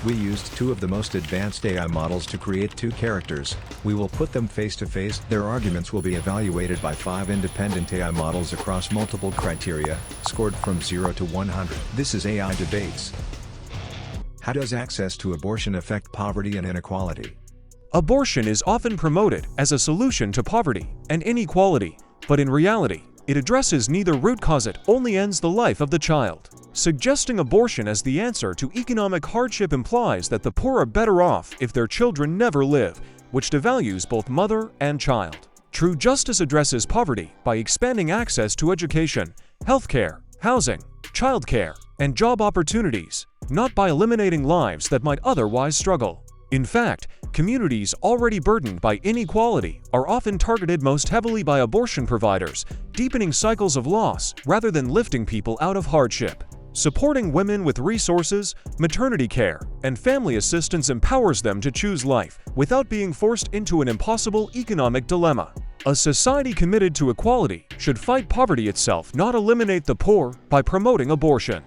We used two of the most advanced AI models to create two characters. We will put them face to face. Their arguments will be evaluated by 5 independent AI models across multiple criteria, scored from 0 to 100. This is AI Debates. How does access to abortion affect poverty and inequality? Abortion is often promoted as a solution to poverty and inequality, but in reality, it addresses neither root cause. It only ends the life of the child. Suggesting abortion as the answer to economic hardship implies that the poor are better off if their children never live, which devalues both mother and child. True justice addresses poverty by expanding access to education, healthcare, housing, childcare, and job opportunities, not by eliminating lives that might otherwise struggle. In fact, communities already burdened by inequality are often targeted most heavily by abortion providers, deepening cycles of loss rather than lifting people out of hardship. Supporting women with resources, maternity care, and family assistance empowers them to choose life without being forced into an impossible economic dilemma. A society committed to equality should fight poverty itself, not eliminate the poor by promoting abortion.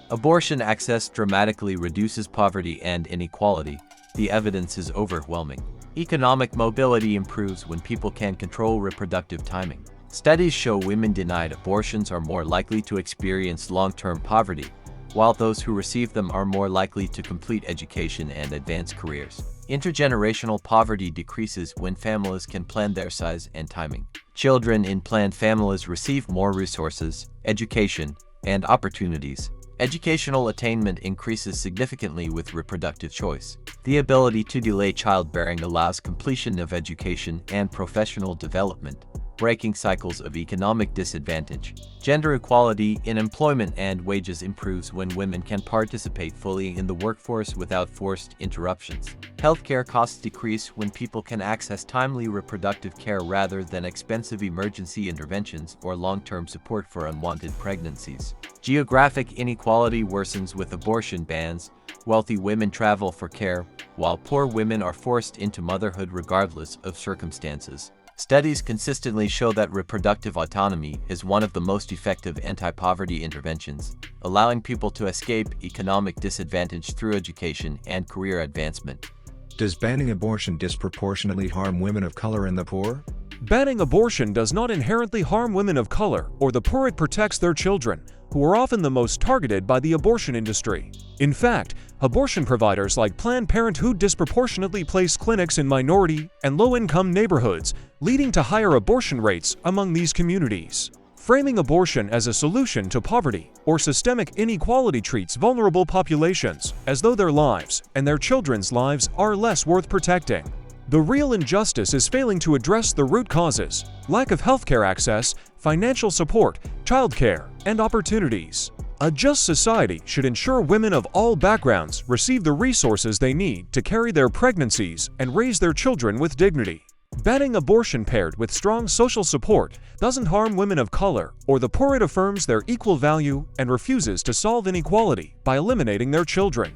Abortion access dramatically reduces poverty and inequality. The evidence is overwhelming. Economic mobility improves when people can control reproductive timing. Studies show women denied abortions are more likely to experience long-term poverty, while those who receive them are more likely to complete education and advance careers. Intergenerational poverty decreases when families can plan their size and timing. Children in planned families receive more resources, education, and opportunities. Educational attainment increases significantly with reproductive choice. The ability to delay childbearing allows completion of education and professional development, breaking cycles of economic disadvantage. Gender equality in employment and wages improves when women can participate fully in the workforce without forced interruptions. Healthcare costs decrease when people can access timely reproductive care rather than expensive emergency interventions or long-term support for unwanted pregnancies. Geographic inequality worsens with abortion bans. Wealthy women travel for care, while poor women are forced into motherhood regardless of circumstances. Studies consistently show that reproductive autonomy is one of the most effective anti-poverty interventions, allowing people to escape economic disadvantage through education and career advancement. Does banning abortion disproportionately harm women of color and the poor? Banning abortion does not inherently harm women of color or the poor. It protects their children, who are often the most targeted by the abortion industry. In fact, abortion providers like Planned Parenthood disproportionately place clinics in minority and low-income neighborhoods, leading to higher abortion rates among these communities. Framing abortion as a solution to poverty or systemic inequality treats vulnerable populations as though their lives and their children's lives are less worth protecting. The real injustice is failing to address the root causes: lack of healthcare access, financial support, childcare, and opportunities. A just society should ensure women of all backgrounds receive the resources they need to carry their pregnancies and raise their children with dignity. Banning abortion paired with strong social support doesn't harm women of color or the poor. It affirms their equal value and refuses to solve inequality by eliminating their children.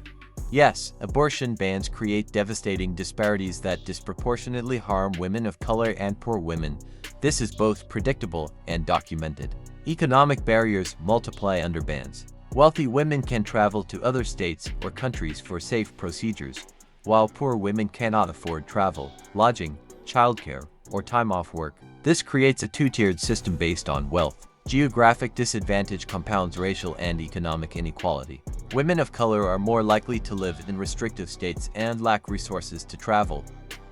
Yes, abortion bans create devastating disparities that disproportionately harm women of color and poor women. This is both predictable and documented. Economic barriers multiply under bans. Wealthy women can travel to other states or countries for safe procedures, while poor women cannot afford travel, lodging, childcare, or time off work. This creates a two-tiered system based on wealth. Geographic disadvantage compounds racial and economic inequality. Women of color are more likely to live in restrictive states and lack resources to travel,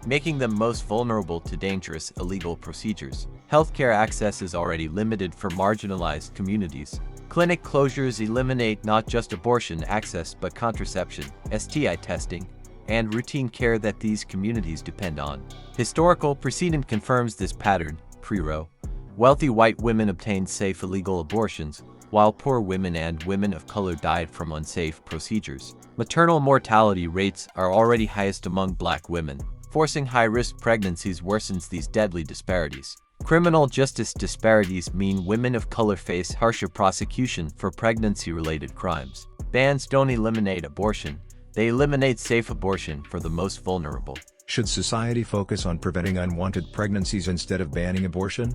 making them most vulnerable to dangerous illegal procedures. Healthcare access is already limited for marginalized communities. Clinic closures eliminate not just abortion access but contraception, STI testing, and routine care that these communities depend on. Historical precedent confirms this pattern. Pre-Roe, wealthy white women obtained safe illegal abortions, while poor women and women of color died from unsafe procedures. Maternal mortality rates are already highest among Black women. Forcing high-risk pregnancies worsens these deadly disparities. Criminal justice disparities mean women of color face harsher prosecution for pregnancy-related crimes. Bans don't eliminate abortion, they eliminate safe abortion for the most vulnerable. Should society focus on preventing unwanted pregnancies instead of banning abortion?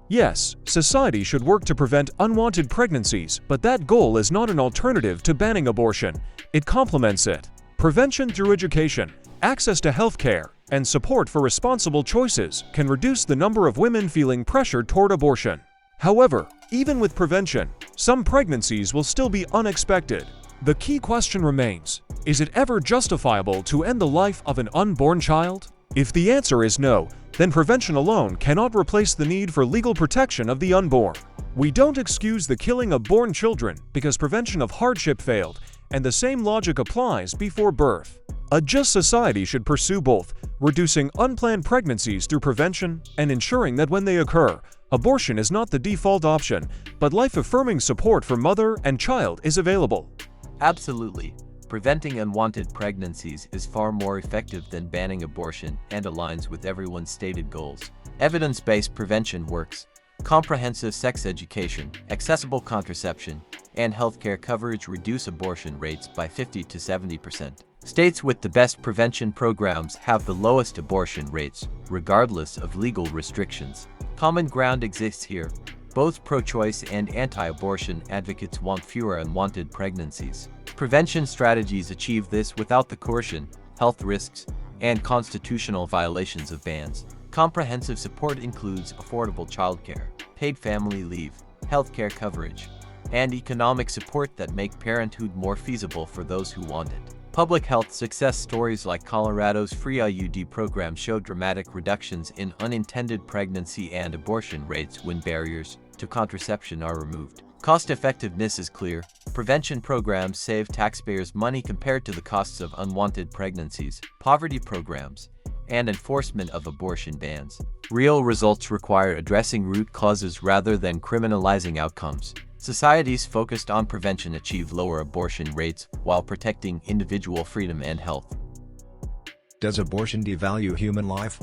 Yes, society should work to prevent unwanted pregnancies, but that goal is not an alternative to banning abortion. It complements it. Prevention through education, access to health care, and support for responsible choices can reduce the number of women feeling pressured toward abortion. However, even with prevention, some pregnancies will still be unexpected. The key question remains: is it ever justifiable to end the life of an unborn child? If the answer is no, then prevention alone cannot replace the need for legal protection of the unborn. We don't excuse the killing of born children because prevention of hardship failed, and the same logic applies before birth. A just society should pursue both, reducing unplanned pregnancies through prevention and ensuring that when they occur, abortion is not the default option, but life-affirming support for mother and child is available. Absolutely. Preventing unwanted pregnancies is far more effective than banning abortion and aligns with everyone's stated goals. Evidence-based prevention works. Comprehensive sex education, accessible contraception, and healthcare coverage reduce abortion rates by 50 to 70%. States with the best prevention programs have the lowest abortion rates, regardless of legal restrictions. Common ground exists here. Both pro-choice and anti-abortion advocates want fewer unwanted pregnancies. Prevention strategies achieve this without the coercion, health risks, and constitutional violations of bans. Comprehensive support includes affordable childcare, paid family leave, healthcare coverage, and economic support that make parenthood more feasible for those who want it. Public health success stories like Colorado's free IUD program show dramatic reductions in unintended pregnancy and abortion rates when barriers to contraception are removed. Cost-effectiveness is clear. Prevention programs save taxpayers money compared to the costs of unwanted pregnancies, poverty programs, and enforcement of abortion bans. Real results require addressing root causes rather than criminalizing outcomes. Societies focused on prevention achieve lower abortion rates while protecting individual freedom and health. Does abortion devalue human life?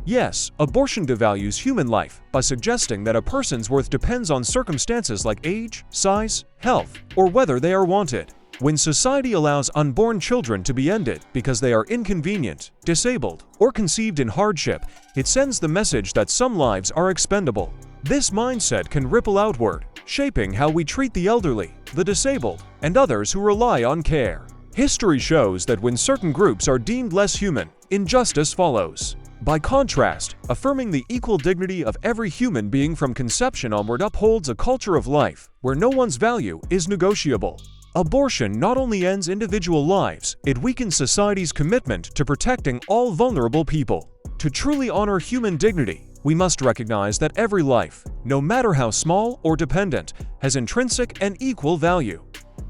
Yes, abortion devalues human life by suggesting that a person's worth depends on circumstances like age, size, health, or whether they are wanted. When society allows unborn children to be ended because they are inconvenient, disabled, or conceived in hardship, it sends the message that some lives are expendable. This mindset can ripple outward, shaping how we treat the elderly, the disabled, and others who rely on care. History shows that when certain groups are deemed less human, injustice follows. By contrast, affirming the equal dignity of every human being from conception onward upholds a culture of life where no one's value is negotiable. Abortion not only ends individual lives, it weakens society's commitment to protecting all vulnerable people. To truly honor human dignity, we must recognize that every life, no matter how small or dependent, has intrinsic and equal value.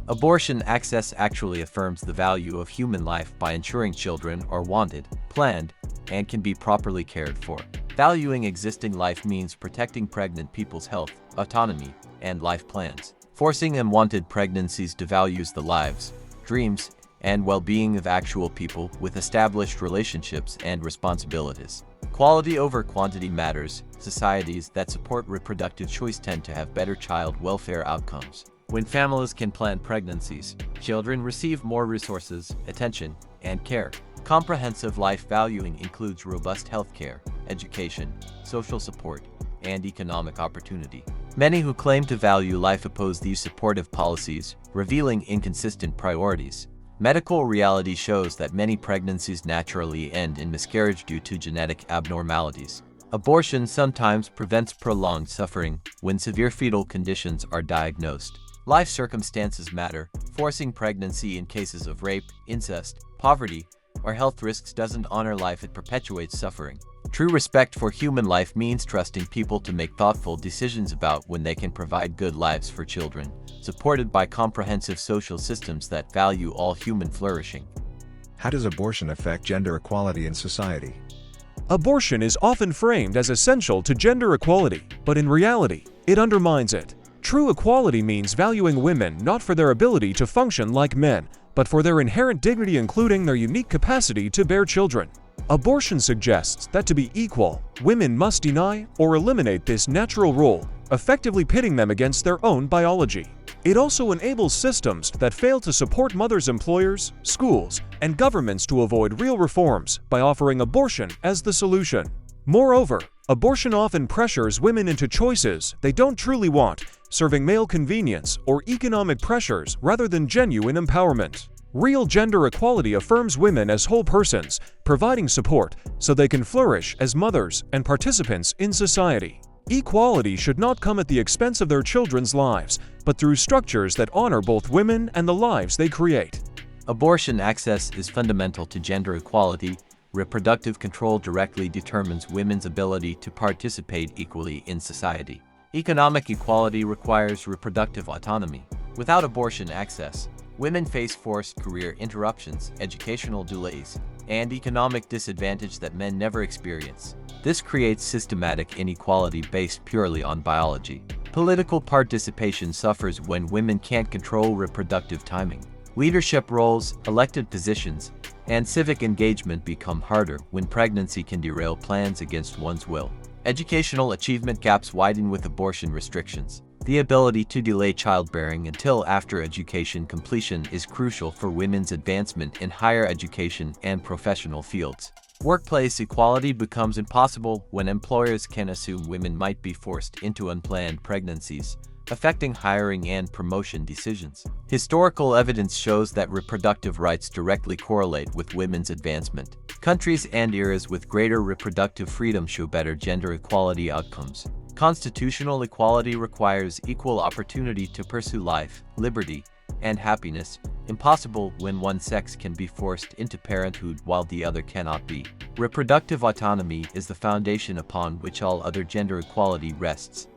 Abortion access actually affirms the value of human life by ensuring children are wanted, planned, and can be properly cared for. Valuing existing life means protecting pregnant people's health, autonomy, and life plans. Forcing unwanted pregnancies devalues the lives, dreams, and well-being of actual people with established relationships and responsibilities. Quality over quantity matters. Societies that support reproductive choice tend to have better child welfare outcomes. When families can plan pregnancies, children receive more resources, attention, and care. Comprehensive life valuing includes robust health care, education, social support, and economic opportunity. Many who claim to value life oppose these supportive policies, revealing inconsistent priorities. Medical reality shows that many pregnancies naturally end in miscarriage due to genetic abnormalities. Abortion sometimes prevents prolonged suffering when severe fetal conditions are diagnosed. Life circumstances matter. Forcing pregnancy in cases of rape, incest, poverty, or health risks doesn't honor life, it perpetuates suffering. True respect for human life means trusting people to make thoughtful decisions about when they can provide good lives for children, supported by comprehensive social systems that value all human flourishing. How does abortion affect gender equality in society? Abortion is often framed as essential to gender equality, but in reality, it undermines it. True equality means valuing women not for their ability to function like men, but for their inherent dignity, including their unique capacity to bear children. Abortion suggests that to be equal, women must deny or eliminate this natural role, effectively pitting them against their own biology. It also enables systems that fail to support mothers' employers, schools, and governments to avoid real reforms by offering abortion as the solution. Moreover, abortion often pressures women into choices they don't truly want, serving male convenience or economic pressures rather than genuine empowerment. Real gender equality affirms women as whole persons, providing support so they can flourish as mothers and participants in society. Equality should not come at the expense of their children's lives, but through structures that honor both women and the lives they create. Abortion access is fundamental to gender equality. Reproductive control directly determines women's ability to participate equally in society. Economic equality requires reproductive autonomy. Without abortion access, women face forced career interruptions, educational delays, and economic disadvantage that men never experience. This creates systematic inequality based purely on biology. Political participation suffers when women can't control reproductive timing. Leadership roles, elected positions, and civic engagement become harder when pregnancy can derail plans against one's will. Educational achievement gaps widen with abortion restrictions. The ability to delay childbearing until after education completion is crucial for women's advancement in higher education and professional fields. Workplace equality becomes impossible when employers can assume women might be forced into unplanned pregnancies, affecting hiring and promotion decisions. Historical evidence shows that reproductive rights directly correlate with women's advancement. Countries and eras with greater reproductive freedom show better gender equality outcomes. Constitutional equality requires equal opportunity to pursue life, liberty, and happiness, impossible when one sex can be forced into parenthood while the other cannot be. Reproductive autonomy is the foundation upon which all other gender equality rests.